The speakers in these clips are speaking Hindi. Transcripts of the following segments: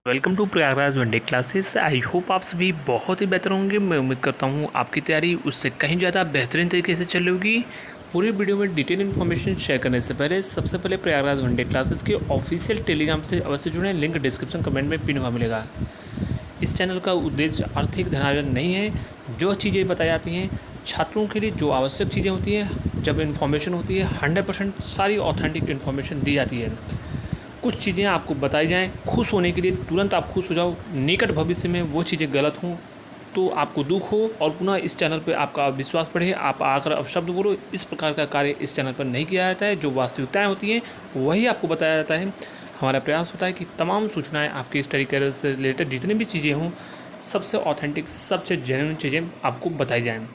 Welcome to Prayagraj one day classes. I hope आप सभी बहुत ही बेहतर होंगे। मैं उम्मीद करता हूँ आपकी तैयारी उससे कहीं ज़्यादा बेहतरीन तरीके से चल रही होगी। पूरी वीडियो में डिटेल इन्फॉर्मेशन शेयर करने से पहले सबसे पहले प्रयागराज वनडे क्लासेस के ऑफिशियल टेलीग्राम से अवश्य जुड़ें। लिंक डिस्क्रिप्शन कमेंट में पिन हुआ मिलेगा। इस चैनल का उद्देश्य आर्थिक धनार्जन नहीं है। जो चीज़ें बताई जाती हैं छात्रों के लिए, जो आवश्यक चीज़ें होती हैं, जब इन्फॉर्मेशन होती है 100% सारी ऑथेंटिक इन्फॉर्मेशन दी जाती है। कुछ चीज़ें आपको बताई जाएँ खुश होने के लिए, तुरंत आप खुश हो जाओ। निकट भविष्य में वो चीज़ें गलत हों तो आपको दुख हो और पुनः इस चैनल पे आपका विश्वास बढ़े, आप आकर अपशब्द बोलो। इस प्रकार का कार्य इस चैनल पर नहीं किया जाता है। जो वास्तविकताएँ होती हैं वही आपको बताया जाता है। हमारा प्रयास होता है कि तमाम सूचनाएँ आपके स्टडी करियर से रिलेटेड जितनी भी चीज़ें हों, सबसे ऑथेंटिक, सबसे जेन्युइन चीज़ें आपको बताई जाएँ।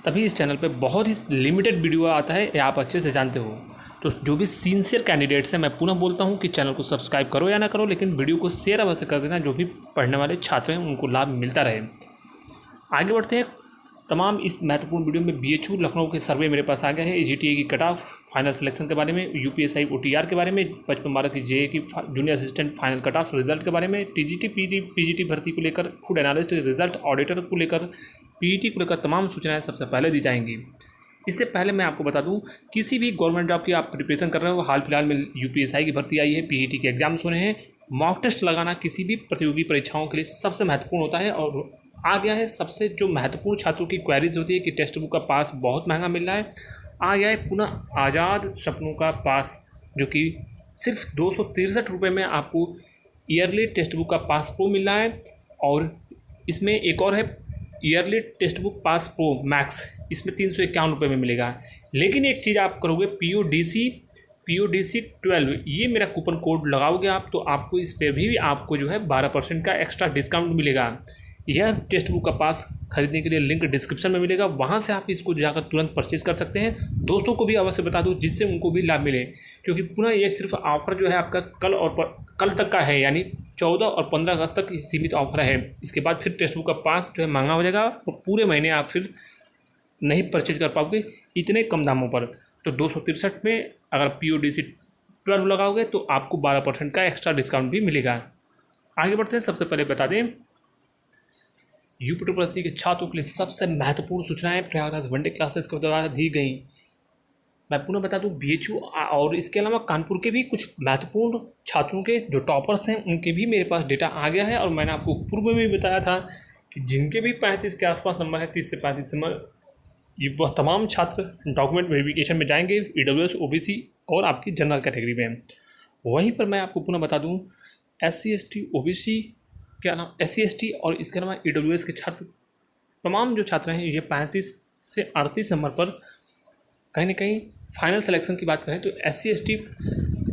तभी इस चैनल पे बहुत ही लिमिटेड वीडियो आता है, ये आप अच्छे से जानते हो। तो जो भी सिंसियर कैंडिडेट्स हैं, मैं पुनः बोलता हूँ कि चैनल को सब्सक्राइब करो या ना करो, लेकिन वीडियो को शेयर अवश्य कर देना। जो भी पढ़ने वाले छात्र हैं उनको लाभ मिलता रहे। आगे बढ़ते हैं। तमाम इस महत्वपूर्ण वीडियो में बीएचयू लखनऊ के सर्वे मेरे पास आ गया है। एजीटीए की कट ऑफ फाइनल सिलेक्शन के बारे में, यूपीएसआई ओटीआर के बारे में, 55 की जेए की junior assistant final cut off result के बारे में, टीजीटी पीजीटी भर्ती को लेकर, फूड एनालिस्ट रिजल्ट, ऑडिटर को लेकर, पीईटी को लेकर तमाम सूचनाएं सबसे पहले दी जाएंगी। इससे पहले मैं आपको बता दूं, किसी भी गवर्नमेंट जॉब की आप प्रिपरेशन कर रहे हो, हाल फिलहाल में यूपीएसआई की भर्ती आई है, पीईटी के एग्जाम्स हो रहे हैं, मॉक टेस्ट लगाना किसी भी प्रतियोगी परीक्षाओं के लिए सबसे महत्वपूर्ण होता है। और आ गया है सबसे जो महत्वपूर्ण छात्रों की क्वेरीज होती है कि टेक्स्ट बुक का पास बहुत महंगा मिल रहा है, आ गया है पुनः आज़ाद सपनों का पास, जो कि सिर्फ 263 रुपये में आपको ईयरली टेक्स्ट बुक का पास प्रो मिल रहा है। और इसमें एक और है yearly text book pass pro max, इसमें 351 रुपये में मिलेगा। लेकिन एक चीज़ आप करोगे, PODC 12, ये मेरा कूपन कोड लगाओगे आप, तो आपको इस पर भी आपको जो है 12% का एक्स्ट्रा डिस्काउंट मिलेगा। यह टेक्स्ट बुक का पास खरीदने के लिए लिंक डिस्क्रिप्शन में मिलेगा, वहाँ से आप इसको जाकर तुरंत परचेज कर सकते हैं। दोस्तों को भी अवश्य बता दो जिससे उनको भी लाभ मिले, क्योंकि पुनः ये सिर्फ ऑफर जो है आपका कल तक का है, यानी 14 और 15 अगस्त तक सीमित ऑफर है। इसके बाद फिर टेक्स्ट बुक का पास जो है महंगा हो जाएगा और पूरे महीने आप फिर नहीं परचेज कर पाओगे इतने कम दामों पर। तो 263 में अगर PODC 12 लगाओगे तो आपको 12% का एक्स्ट्रा डिस्काउंट भी मिलेगा। आगे बढ़ते हैं। सबसे पहले बता दें, यूपी के छात्रों के लिए सबसे महत्वपूर्ण सूचनाएं प्रयागराज वनडे क्लासेस के द्वारा दी गई। मैं पुनः बता दूं, बीएचयू और इसके अलावा कानपुर के भी कुछ महत्वपूर्ण छात्रों के जो टॉपर्स हैं उनके भी मेरे पास डेटा आ गया है। और मैंने आपको पूर्व में भी बताया था कि जिनके भी 35 के आसपास नंबर है, 30 से 35 नंबर, ये वह तमाम छात्र डॉक्यूमेंट वेरिफिकेशन में जाएंगे, EWS OBC और आपकी जनरल कैटेगरी में। वहीं पर मैं आपको पुनः बता दूँ, SC ST OBC के अलावा SC ST और इसके अलावा EWS के छात्र, तमाम जो छात्र हैं, ये 35 से 38 नंबर पर कहीं ना कहीं फाइनल सिलेक्शन की बात करें तो SC ST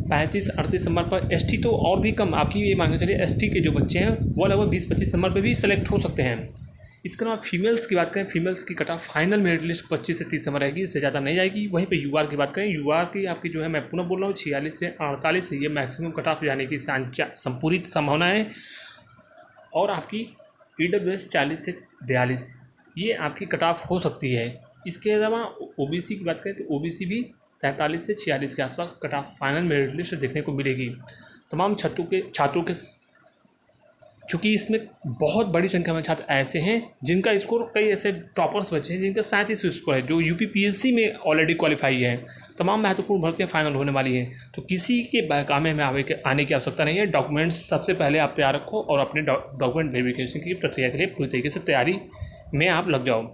35-38 नंबर पर, ST तो और भी कम, आपकी ये मान के चलिए ST के जो बच्चे हैं वो लगभग 20-25 नंबर पर भी सेलेक्ट हो सकते हैं। इसके अलावा फीमेल्स की बात करें, फीमेल्स की cut off final merit list 25 से 30 नंबर रहेगी, इससे ज़्यादा नहीं जाएगी। वहीं पे UR की बात करें, UR की आपकी जो है, मैं पुनः बोल रहा हूँ, 46 से 48 ये मैक्सिमम कट ऑफ जाने की संपूर्ण संभावना है। और आपकी EWS 40 से 42 ये आपकी कट ऑफ हो सकती है। इसके अलावा OBC की बात करें तो OBC भी 43 से 46 के आसपास cut off final merit list देखने को मिलेगी। तमाम छात्रों के चूँकि इसमें बहुत बड़ी संख्या में छात्र ऐसे हैं जिनका स्कोर, कई ऐसे टॉपर्स बच्चे हैं जिनका 37 स्कोर है, जो UPPSC में ऑलरेडी क्वालिफाई है। तमाम महत्वपूर्ण भर्तियां फाइनल होने वाली हैं, तो किसी के बहकामे में आने की आवश्यकता नहीं है। डॉक्यूमेंट्स सबसे पहले आप तैयार रखो और अपने डॉक्यूमेंट वेरिफिकेशन की प्रक्रिया के लिए पूरी तरीके से तैयारी में आप लग जाओ।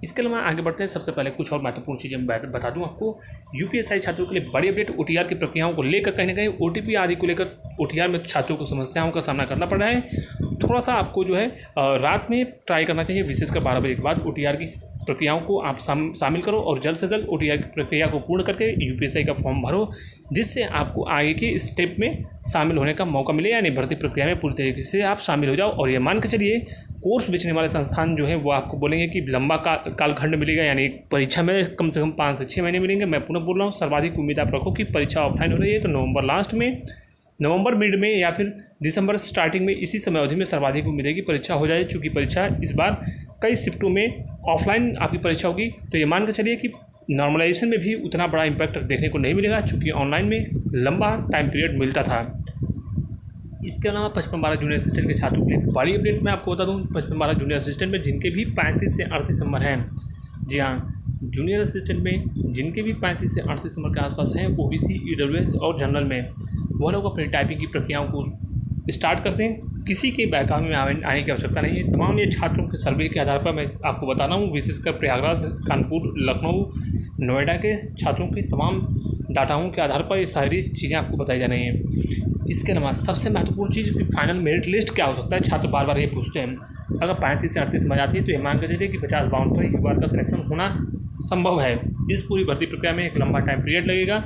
इसके अलावा आगे बढ़ते हैं। सबसे पहले कुछ और महत्वपूर्ण चीज़ें मैं बता दूं आपको, यूपीएसआई छात्रों के लिए बड़ी अपडेट, OTR की प्रक्रियाओं को लेकर कहीं ना कहीं OTP आदि को लेकर OTR में छात्रों को समस्याओं का सामना करना पड़ रहा है। थोड़ा सा आपको जो है रात में ट्राई करना चाहिए, विशेषकर 12 बजे के बाद OTR की प्रक्रियाओं को आप शामिल करो और जल्द से जल्द OTR की प्रक्रिया को पूर्ण करके यूपीएसआई का फॉर्म भरो, जिससे आपको आगे के स्टेप में शामिल होने का मौका मिले, यानी भर्ती प्रक्रिया में पूरी तरीके से आप शामिल हो जाओ। और ये मान के चलिए, कोर्स बेचने वाले संस्थान जो है वो आपको बोलेंगे कि लंबा कालखंड मिलेगा, यानी परीक्षा में कम से कम 5 से 6 महीने मिलेंगे। मैं पुनः बोल रहा हूँ, सर्वाधिक उम्मीद आप रखो कि परीक्षा ऑफलाइन हो रही है तो नवंबर लास्ट में, नवंबर मिड में या फिर दिसंबर स्टार्टिंग में, इसी समय अवधि में सर्वाधिक उम्मीद है कि परीक्षा हो जाए। चूँकि परीक्षा इस बार कई शिफ्टों में ऑफलाइन आपकी परीक्षा होगी, तो ये मान के चलिए कि नॉर्मलाइजेशन में भी उतना बड़ा इम्पैक्ट देखने को नहीं मिलेगा, चूँकि ऑनलाइन में लंबा टाइम पीरियड मिलता था। इसके अलावा 55-12 जूनियर असिस्टेंट के छात्रों के लिए बड़ी अपडेट मैं आपको बता दूं, 55-12 जूनियर असिस्टेंट में जिनके भी 35 से 38 नंबर हैं, जी हाँ, जूनियर असिस्टेंट में जिनके भी 35 से 38 नंबर के आसपास हैं, ओबीसी, ईडब्ल्यूएस और जनरल में, वो लोग अपनी टाइपिंग की प्रक्रियाओं को स्टार्ट करते हैं। किसी के बैकग्राउंड में आने की आवश्यकता नहीं है। तमाम ये छात्रों के सर्वे के आधार पर मैं आपको बता रहा हूँ, विशेषकर प्रयागराज, कानपुर, लखनऊ, नोएडा के छात्रों के तमाम डाटाओं के आधार पर ये सारी चीज़ें आपको बताई जा रही हैं। इसके अलावा सबसे महत्वपूर्ण चीज़ कि फाइनल मेरिट लिस्ट क्या हो सकता है, छात्र बार बार ये पूछते हैं। अगर 35 से 38 में जाती है तो ये मान कर चलिए कि 50-52 पर एक बार का सिलेक्शन होना संभव है। इस पूरी भर्ती प्रक्रिया में एक लंबा टाइम पीरियड लगेगा,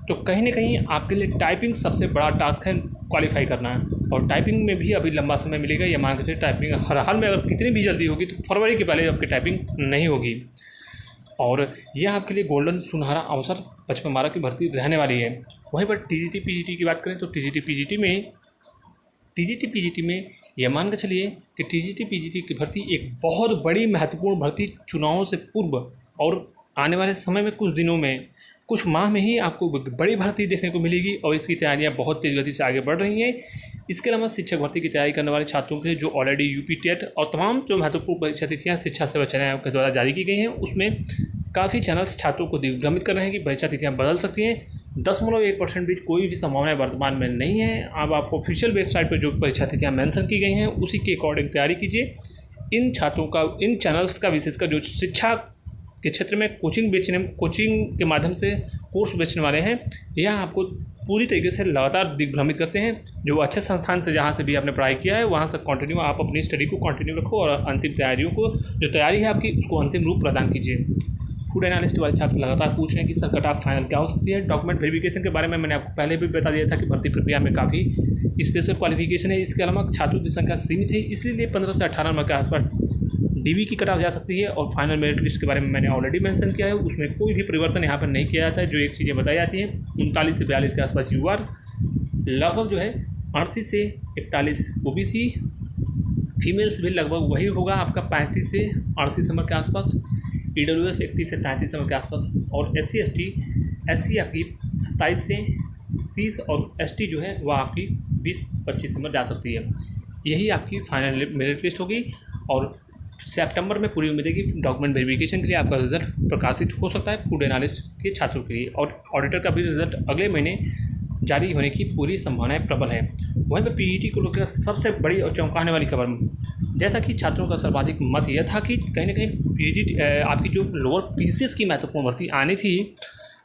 तो कहीं ना कहीं आपके लिए टाइपिंग सबसे बड़ा टास्क है क्वालिफाई करना है। और टाइपिंग में भी अभी लंबा समय मिलेगा। ये मान कर चलिए टाइपिंग हर हाल में अगर कितनी भी जल्दी होगी तो फरवरी के पहले आपकी टाइपिंग नहीं होगी। और यह आपके लिए गोल्डन सुनहरा अवसर 55-12 की भर्ती रहने वाली है। वहीं पर टीजीटी पीजीटी की बात करें तो टीजीटी पीजीटी में यह मान कर चलिए कि टीजीटी पीजीटी की भर्ती एक बहुत बड़ी महत्वपूर्ण भर्ती चुनावों से पूर्व और आने वाले समय में कुछ दिनों में, कुछ माह में ही आपको बड़ी भर्ती देखने को मिलेगी और इसकी तैयारियां बहुत तेज़ गति से आगे बढ़ रही हैं। इसके अलावा शिक्षक भर्ती की तैयारी करने वाले छात्रों के लिए जो ऑलरेडी यूपी टेट और तमाम जो महत्वपूर्ण परीक्षा तिथियाँ शिक्षा सेवा चयन आयोग के द्वारा जारी की गई हैं, उसमें काफ़ी चैनल्स छात्रों को दिग्भ्रमित कर रहे हैं कि परीक्षा तिथियाँ बदल सकती हैं। 10.1% बीच कोई भी संभावना वर्तमान में नहीं है। अब आप ऑफिशियल वेबसाइट पर जो परीक्षा तिथियाँ मेंशन की गई हैं उसी के अकॉर्डिंग तैयारी कीजिए। इन चैनल्स का विशेषकर जो शिक्षा के क्षेत्र में कोचिंग के माध्यम से कोर्स बेचने वाले हैं, यह आपको पूरी तरीके से लगातार दिग्भ्रमित करते हैं। जो अच्छे संस्थान से जहाँ से भी आपने पढ़ाई किया है वहाँ से कंटिन्यू आप अपनी स्टडी को कंटिन्यू रखो और अंतिम तैयारियों को, जो तैयारी है आपकी, उसको अंतिम रूप प्रदान कीजिए। फूड एनालिस्ट वाले छात्र लगातार पूछ रहे हैं कि सर कट ऑफ फाइनल क्या हो सकती है। डॉक्यूमेंट वेरिफिकेशन के बारे में मैंने आपको पहले भी बता दिया था कि भर्ती प्रक्रिया में काफ़ी स्पेशल क्वालिफिकेशन है। इसके अलावा छात्रों की संख्या सीमित है, इसलिए 15 से 18 नंबर के आसपास डीवी की कट ऑफ जा सकती है। और फाइनल मेरिट लिस्ट के बारे में मैंने ऑलरेडी मेंशन किया है, उसमें कोई भी परिवर्तन यहाँ पर नहीं किया जाता है। जो एक चीज़ें बताई जाती हैं, 39 से 42 के आसपास यूआर, लगभग जो है 38 से 41 ओबीसी, फीमेल्स भी लगभग वही होगा आपका 35 से 38 नंबर के आसपास, ईडब्ल्यूएस 31 से 33 नंबर के आसपास, और एससी आपकी 27 से 30 और एसटी जो है वह आपकी 20-25 नंबर जा सकती है। यही आपकी फाइनल मेरिट लिस्ट होगी और सितंबर में पूरी उम्मीद है कि डॉक्यूमेंट वेरिफिकेशन के लिए आपका रिजल्ट प्रकाशित हो सकता है फूड एनालिस्ट के छात्रों के लिए, और ऑडिटर का भी रिजल्ट अगले महीने जारी होने की पूरी संभावनाएं प्रबल है। वहीं पर पीईटी को लेकर सबसे बड़ी और चौंकाने वाली खबर, जैसा कि छात्रों का सर्वाधिक मत यह था कि कहीं ना कहीं पीईटी आपकी जो लोअर पीसीएस की महत्वपूर्ण भर्ती आनी थी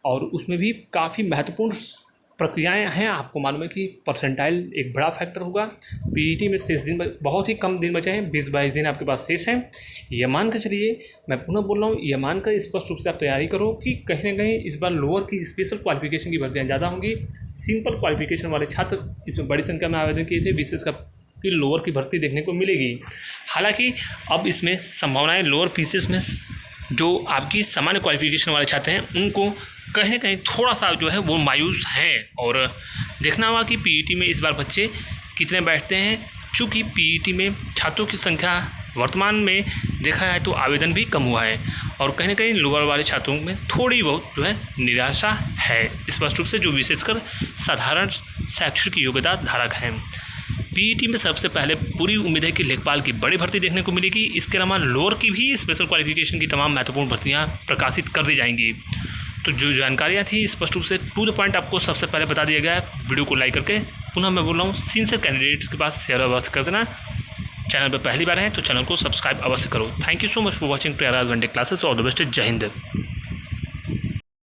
और उसमें भी काफ़ी महत्वपूर्ण प्रक्रियाएं हैं। आपको मालूम है कि परसेंटाइल एक बड़ा फैक्टर होगा। पीईटी में शेष दिन बहुत ही कम दिन बचे हैं, 20-22 दिन आपके पास शेष हैं। यह मान कर चलिए, मैं पुनः बोल रहा हूँ, यह मानकर स्पष्ट रूप से आप तैयारी करो कि कहीं ना कहीं इस बार लोअर की स्पेशल क्वालिफिकेशन की भर्तियाँ ज़्यादा होंगी। सिंपल क्वालिफिकेशन वाले छात्र इसमें बड़ी संख्या में आवेदन किए थे, विशेषकर कि लोअर की भर्ती देखने को मिलेगी। हालांकि अब इसमें संभावनाएं लोअर पीसीएस में जो आपकी सामान्य क्वालिफिकेशन वाले छात्र हैं उनको कहीं ना कहीं थोड़ा सा जो है वो मायूस हैं। और देखना होगा कि पीईटी में इस बार बच्चे कितने बैठते हैं, चूँकि पीईटी में छात्रों की संख्या वर्तमान में देखा जाए तो आवेदन भी कम हुआ है और कहीं ना कहीं लोअर वाले छात्रों में थोड़ी बहुत जो है निराशा है, स्पष्ट रूप से जो विशेषकर साधारण शैक्षणिक योग्यता धारक हैं। पीईटी में सबसे पहले पूरी उम्मीद है कि लेखपाल की बड़ी भर्ती देखने को मिलेगी। इसके अलावा लोअर की भी स्पेशल क्वालिफिकेशन की तमाम महत्वपूर्ण भर्तियाँ प्रकाशित कर दी जाएंगी। तो जो जानकारियाँ थी स्पष्ट रूप से टू द पॉइंट आपको सबसे पहले बता दिया गया है। वीडियो को लाइक करके पुनः मैं बोल रहा हूँ सिंसियर कैंडिडेट्स के पास शेयर अवश्य कर देना। चैनल पर पहली बार है तो चैनल को सब्सक्राइब अवश्य करो। Thank you so much for watching Prayagraj one day classes. All the best. जय हिंद।